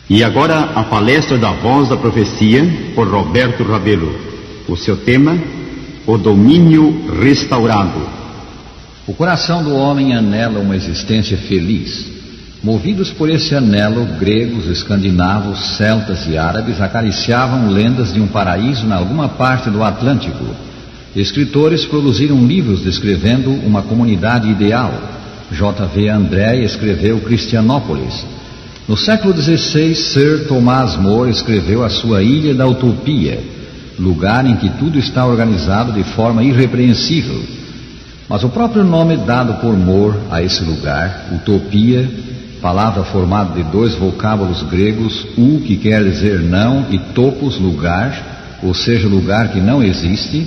E agora a palestra da Voz da Profecia, por Roberto Rabelo. O seu tema, o domínio restaurado. O coração do homem anela uma existência feliz. Movidos por esse anelo, gregos, escandinavos, celtas e árabes acariciavam lendas de um paraíso em alguma parte do Atlântico. Escritores produziram livros descrevendo uma comunidade ideal. J.V. André escreveu Cristianópolis. No século XVI, Sir Thomas More escreveu a sua Ilha da Utopia, lugar em que tudo está organizado de forma irrepreensível. Mas o próprio nome dado por More a esse lugar, Utopia, palavra formada de dois vocábulos gregos, que quer dizer não, e topos, lugar, ou seja, lugar que não existe,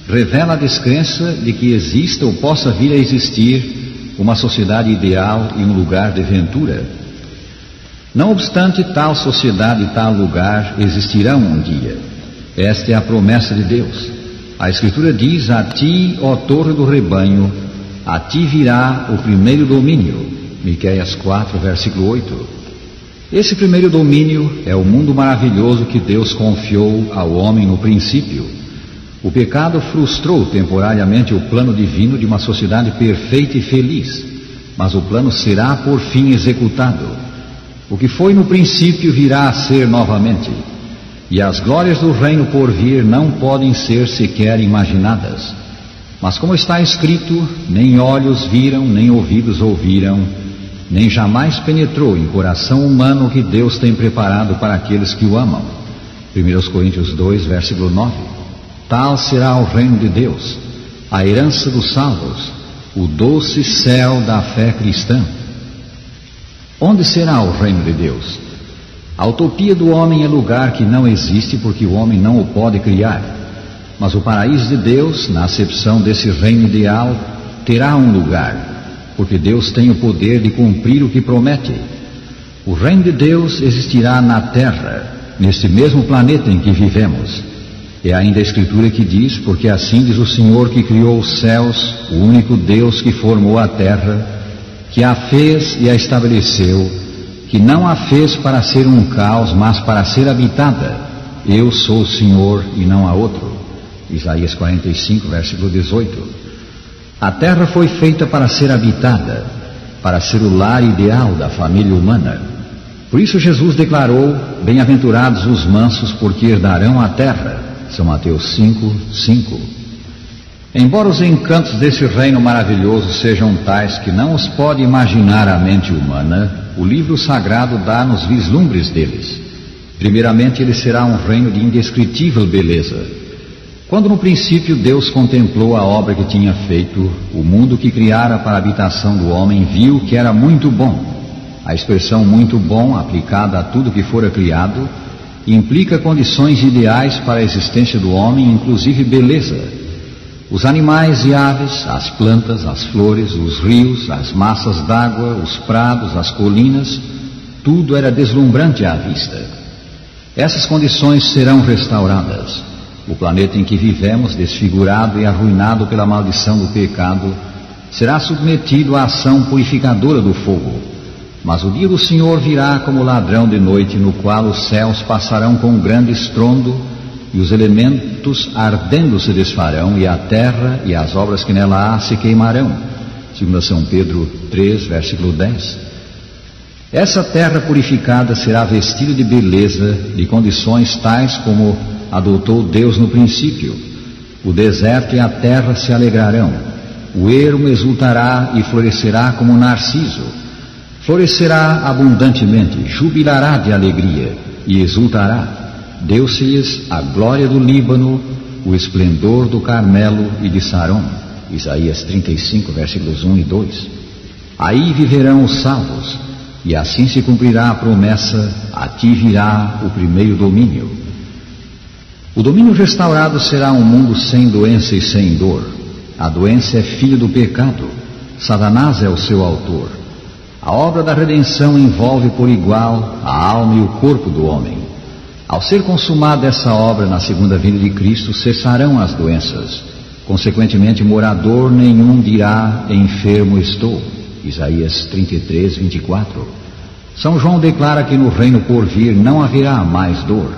revela a descrença de que exista ou possa vir a existir uma sociedade ideal e um lugar de ventura. Não obstante, tal sociedade e tal lugar existirão um dia. Esta é a promessa de Deus. A Escritura diz: a ti, ó torre do rebanho, a ti virá o primeiro domínio. Miqueias 4, versículo 8. Esse primeiro domínio é o mundo maravilhoso que Deus confiou ao homem no princípio. O pecado frustrou temporariamente o plano divino de uma sociedade perfeita e feliz, mas o plano será por fim executado. O que foi no princípio virá a ser novamente, e as glórias do reino por vir não podem ser sequer imaginadas. Mas como está escrito, nem olhos viram, nem ouvidos ouviram, nem jamais penetrou em coração humano o que Deus tem preparado para aqueles que o amam. 1 Coríntios 2, versículo 9. Tal será o reino de Deus, a herança dos salvos, o doce céu da fé cristã. Onde será o reino de Deus? A utopia do homem é lugar que não existe porque o homem não o pode criar. Mas o paraíso de Deus, na acepção desse reino ideal, terá um lugar, porque Deus tem o poder de cumprir o que promete. O reino de Deus existirá na terra, neste mesmo planeta em que vivemos. É ainda a Escritura que diz: porque assim diz o Senhor que criou os céus, o único Deus que formou a terra, que a fez e a estabeleceu, que não a fez para ser um caos, mas para ser habitada. Eu sou o Senhor e não há outro. Isaías 45, versículo 18. A terra foi feita para ser habitada, para ser o lar ideal da família humana. Por isso Jesus declarou: bem-aventurados os mansos, porque herdarão a terra. São Mateus 5, 5. Embora os encantos desse reino maravilhoso sejam tais que não os pode imaginar a mente humana, o livro sagrado dá-nos vislumbres deles. Primeiramente, ele será um reino de indescritível beleza. Quando no princípio Deus contemplou a obra que tinha feito, o mundo que criara para a habitação do homem viu que era muito bom. A expressão muito bom, aplicada a tudo que fora criado, implica condições ideais para a existência do homem, inclusive beleza. Os animais e aves, as plantas, as flores, os rios, as massas d'água, os prados, as colinas, tudo era deslumbrante à vista. Essas condições serão restauradas. O planeta em que vivemos, desfigurado e arruinado pela maldição do pecado, será submetido à ação purificadora do fogo. Mas o dia do Senhor virá como ladrão de noite, no qual os céus passarão com um grande estrondo, e os elementos ardendo se desfarão, e a terra e as obras que nela há se queimarão. 2 São Pedro 3, versículo 10. Essa terra purificada será vestida de beleza, de condições tais como adotou Deus no princípio. O deserto e a terra se alegrarão, o ermo exultará e florescerá como um narciso. Florescerá abundantemente, jubilará de alegria e exultará. Deu-se-lhes a glória do Líbano, o esplendor do Carmelo e de Saron. Isaías 35, versículos 1 e 2. Aí viverão os salvos, e assim se cumprirá a promessa: a ti virá o primeiro domínio. O domínio restaurado será um mundo sem doença e sem dor. A doença é filha do pecado. Satanás é o seu autor. A obra da redenção envolve por igual a alma e o corpo do homem. Ao ser consumada essa obra na segunda vinda de Cristo, cessarão as doenças. Consequentemente, morador nenhum dirá: enfermo estou. Isaías 33, 24. São João declara que no reino por vir não haverá mais dor.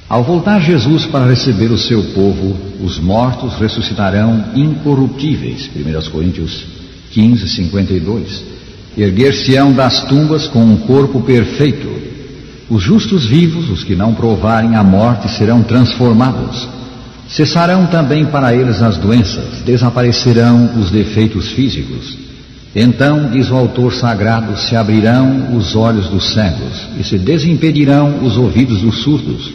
Ao voltar Jesus para receber o seu povo, os mortos ressuscitarão incorruptíveis. 1 Coríntios 15, 52. Erguer-se-ão das tumbas com um corpo perfeito. Os justos vivos, os que não provarem a morte, serão transformados. Cessarão também para eles as doenças, desaparecerão os defeitos físicos. Então, diz o autor sagrado, se abrirão os olhos dos cegos e se desimpedirão os ouvidos dos surdos.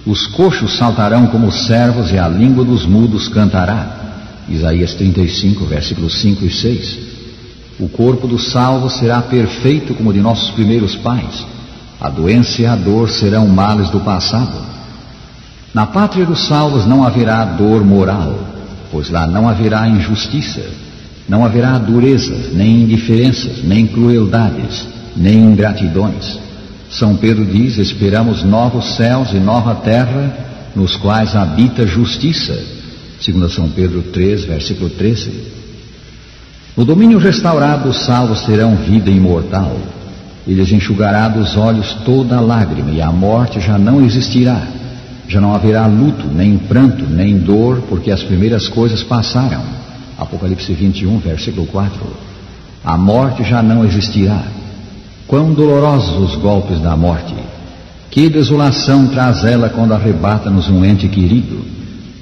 Os coxos saltarão como servos e a língua dos mudos cantará. Isaías 35, versículos 5 e 6. O corpo dos salvos será perfeito como o de nossos primeiros pais. A doença e a dor serão males do passado. Na pátria dos salvos não haverá dor moral, pois lá não haverá injustiça, não haverá durezas, nem indiferenças, nem crueldades, nem ingratidões. São Pedro diz: esperamos novos céus e nova terra, nos quais habita justiça. 2 São Pedro 3, versículo 13. No domínio restaurado, os salvos terão vida imortal. Ele lhes enxugará dos olhos toda lágrima, e a morte já não existirá. Já não haverá luto, nem pranto, nem dor, porque as primeiras coisas passaram. Apocalipse 21, versículo 4. A morte já não existirá. Quão dolorosos os golpes da morte! Que desolação traz ela quando arrebata-nos um ente querido!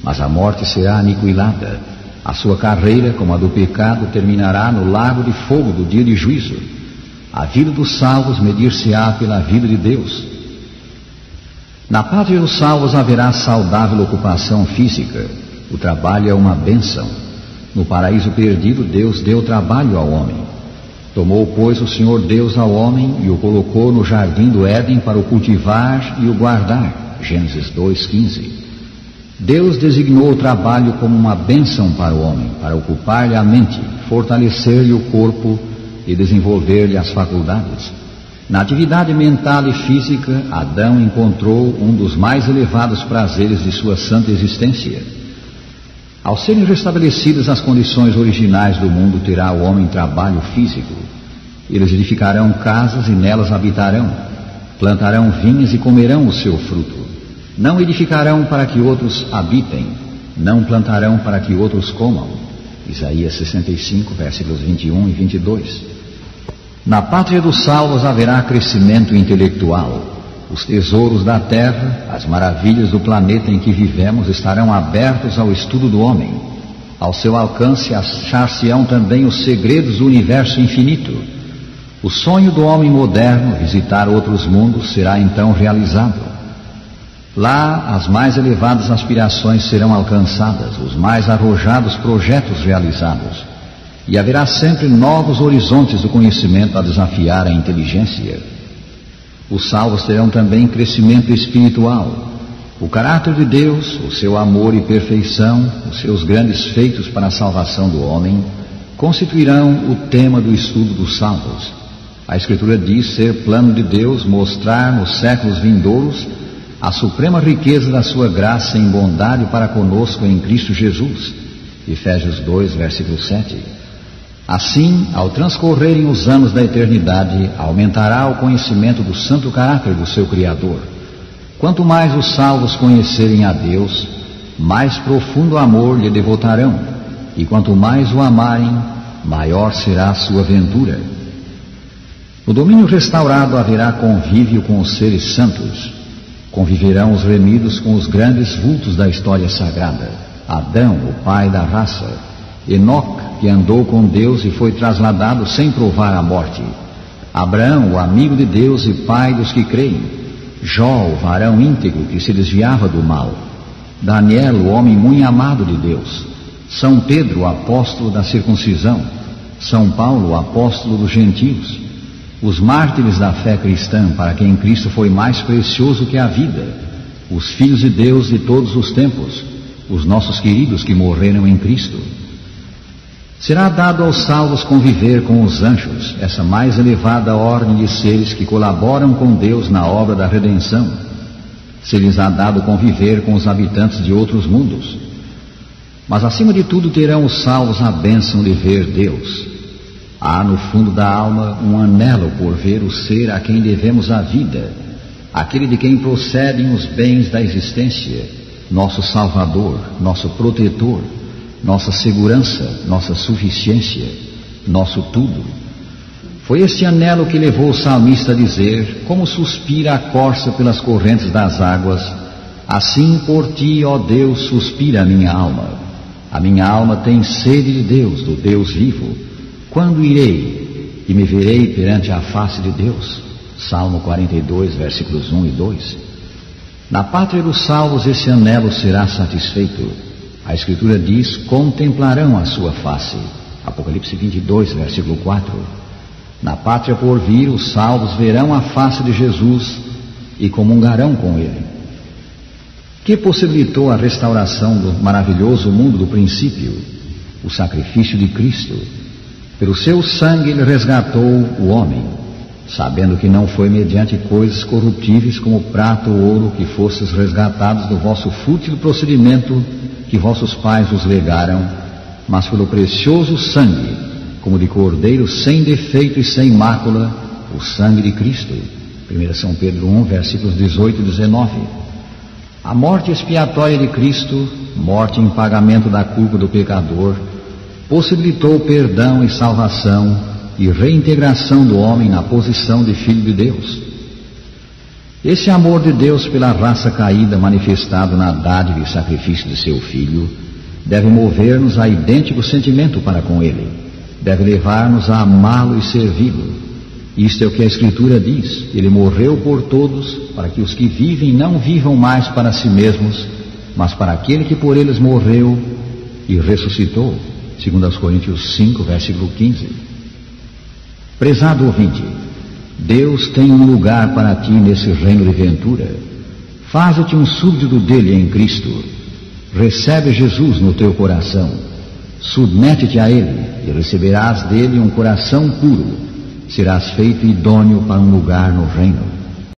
Mas a morte será aniquilada. A sua carreira, como a do pecado, terminará no lago de fogo do dia de juízo. A vida dos salvos medir-se-á pela vida de Deus. Na pátria dos salvos haverá saudável ocupação física. O trabalho é uma bênção. No paraíso perdido, Deus deu trabalho ao homem. Tomou, pois, o Senhor Deus ao homem e o colocou no jardim do Éden para o cultivar e o guardar. Gênesis 2:15. Deus designou o trabalho como uma bênção para o homem, para ocupar-lhe a mente, fortalecer-lhe o corpo e desenvolver-lhe as faculdades. Na atividade mental e física, Adão encontrou um dos mais elevados prazeres de sua santa existência. Ao serem restabelecidas as condições originais do mundo, terá o homem trabalho físico. Eles edificarão casas e nelas habitarão, plantarão vinhas e comerão o seu fruto. Não edificarão para que outros habitem, não plantarão para que outros comam. Isaías 65, versículos 21 e 22. Na pátria dos salvos haverá crescimento intelectual. Os tesouros da terra, as maravilhas do planeta em que vivemos estarão abertos ao estudo do homem. Ao seu alcance achar-se-ão também os segredos do universo infinito. O sonho do homem moderno, visitar outros mundos, será então realizado. Lá, as mais elevadas aspirações serão alcançadas, os mais arrojados projetos realizados. E haverá sempre novos horizontes do conhecimento a desafiar a inteligência. Os salvos terão também crescimento espiritual. O caráter de Deus, o seu amor e perfeição, os seus grandes feitos para a salvação do homem, constituirão o tema do estudo dos salvos. A Escritura diz ser plano de Deus mostrar nos séculos vindouros a suprema riqueza da sua graça em bondade para conosco em Cristo Jesus. Efésios 2, versículo 7. Assim, ao transcorrerem os anos da eternidade, aumentará o conhecimento do santo caráter do seu Criador. Quanto mais os salvos conhecerem a Deus, mais profundo amor lhe devotarão, e quanto mais o amarem, maior será a sua ventura. No domínio restaurado haverá convívio com os seres santos. Conviverão os remidos com os grandes vultos da história sagrada. Adão, o pai da raça. Enoque, que andou com Deus e foi trasladado sem provar a morte. Abraão, o amigo de Deus e pai dos que creem. Jó, o varão íntegro que se desviava do mal. Daniel, o homem muito amado de Deus. São Pedro, o apóstolo da circuncisão. São Paulo, o apóstolo dos gentios. Os mártires da fé cristã, para quem Cristo foi mais precioso que a vida. Os filhos de Deus de todos os tempos. Os nossos queridos que morreram em Cristo. Será dado aos salvos conviver com os anjos, essa mais elevada ordem de seres que colaboram com Deus na obra da redenção. Se lhes há dado conviver com os habitantes de outros mundos. Mas acima de tudo terão os salvos a bênção de ver Deus. Há no fundo da alma um anelo por ver o ser a quem devemos a vida, aquele de quem procedem os bens da existência, nosso Salvador, nosso protetor, nossa segurança, nossa suficiência, nosso tudo. Foi este anelo que levou o salmista a dizer: como suspira a corça pelas correntes das águas, assim por ti, ó Deus, suspira a minha alma. A minha alma tem sede de Deus, do Deus vivo. Quando irei e me verei perante a face de Deus? Salmo 42, versículos 1 e 2. Na pátria dos salvos esse anelo será satisfeito. A Escritura diz: contemplarão a sua face. Apocalipse 22, versículo 4. Na pátria por vir, os salvos verão a face de Jesus e comungarão com ele. Que possibilitou a restauração do maravilhoso mundo do princípio? O sacrifício de Cristo. Pelo seu sangue ele resgatou o homem, sabendo que não foi mediante coisas corruptíveis como prata ou ouro que fostes resgatados do vosso fútil procedimento que vossos pais vos legaram, mas pelo precioso sangue, como de cordeiro sem defeito e sem mácula, o sangue de Cristo. 1 São Pedro 1, versículos 18 e 19. A morte expiatória de Cristo, morte em pagamento da culpa do pecador, possibilitou perdão e salvação e reintegração do homem na posição de filho de Deus. Esse amor de Deus pela raça caída, manifestado na dádiva e sacrifício de seu Filho, deve mover-nos a idêntico sentimento para com Ele, deve levar-nos a amá-lo e servi-lo. Isto é o que a Escritura diz: Ele morreu por todos, para que os que vivem não vivam mais para si mesmos, mas para aquele que por eles morreu e ressuscitou. 2 Coríntios 5, versículo 15. Prezado ouvinte, Deus tem um lugar para ti nesse reino de ventura. Faze-te um súbdito dele em Cristo. Recebe Jesus no teu coração. Submete-te a ele e receberás dele um coração puro. Serás feito idôneo para um lugar no reino.